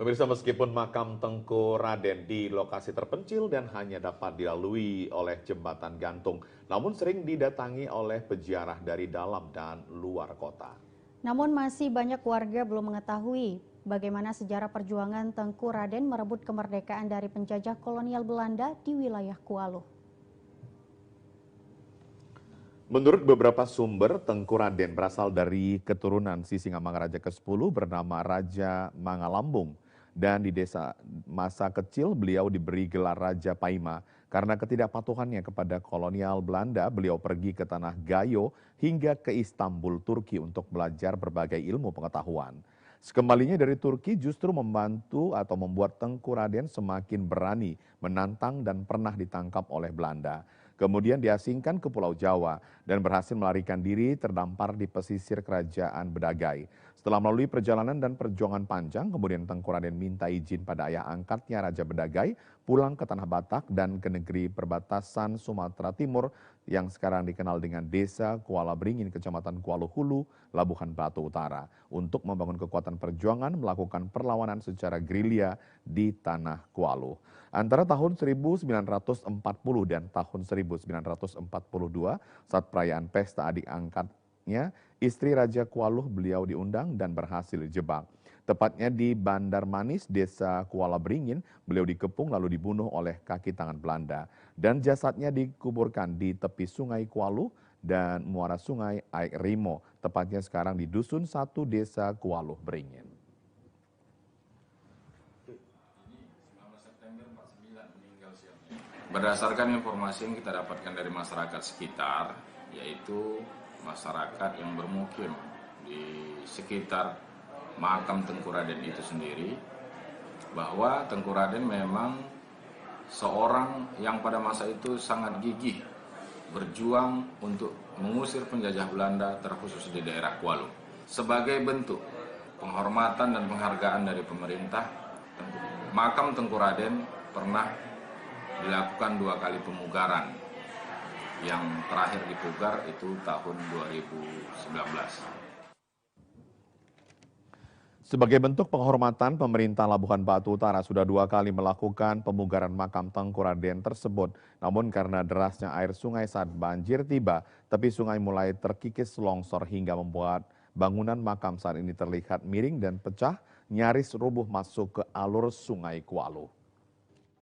Pemirsa, meskipun makam Tengku Raden di lokasi terpencil dan hanya dapat dilalui oleh jembatan gantung, namun sering didatangi oleh peziarah dari dalam dan luar kota. Namun masih banyak warga belum mengetahui bagaimana sejarah perjuangan Tengku Raden merebut kemerdekaan dari penjajah kolonial Belanda di wilayah Kualoh. Menurut beberapa sumber, Tengku Raden berasal dari keturunan Sisingamangaraja ke-10 bernama Raja Mangalambung. Dan di desa masa kecil beliau diberi gelar Raja Paima. Karena ketidakpatuhannya kepada kolonial Belanda, beliau pergi ke tanah Gayo hingga ke Istanbul, Turki untuk belajar berbagai ilmu pengetahuan. Sekembalinya dari Turki justru membantu atau membuat Tengku Raden semakin berani menantang dan pernah ditangkap oleh Belanda. Kemudian diasingkan ke Pulau Jawa dan berhasil melarikan diri terdampar di pesisir kerajaan Bedagai. Setelah melalui perjalanan dan perjuangan panjang, kemudian Tengku Raden minta izin pada ayah angkatnya Raja Bedagai pulang ke Tanah Batak dan ke negeri perbatasan Sumatera Timur yang sekarang dikenal dengan Desa Kuala Beringin, Kecamatan Kuala Hulu, Labuhan Batu Utara, untuk membangun kekuatan perjuangan melakukan perlawanan secara gerilya di Tanah Kuala. Antara tahun 1940 dan tahun 1942, saat perayaan pesta adik angkatnya, istri Raja Kuala beliau diundang dan berhasil dijebak. Tepatnya di Bandar Manis, Desa Kuala Beringin, beliau dikepung lalu dibunuh oleh kaki tangan Belanda. Dan jasadnya dikuburkan di tepi Sungai Kuala dan muara Sungai Aik Rimo, tepatnya sekarang di Dusun 1 Desa Kuala Beringin. Berdasarkan informasi yang kita dapatkan dari masyarakat sekitar, yaitu masyarakat yang bermukim di sekitar makam Tengku Raden itu sendiri, bahwa Tengku Raden memang seorang yang pada masa itu sangat gigih berjuang untuk mengusir penjajah Belanda, terkhusus di daerah Kuala. Sebagai bentuk penghormatan dan penghargaan dari pemerintah, makam Tengku Raden pernah dilakukan 2 kali pemugaran. Yang terakhir dipugar itu tahun 2019. Sebagai bentuk penghormatan, pemerintah Labuhan Batu Utara sudah 2 kali melakukan pemugaran makam Tengku Raden tersebut. Namun karena derasnya air sungai saat banjir tiba, tepi sungai mulai terkikis longsor hingga membuat bangunan makam saat ini terlihat miring dan pecah, nyaris rubuh masuk ke alur Sungai Kuala.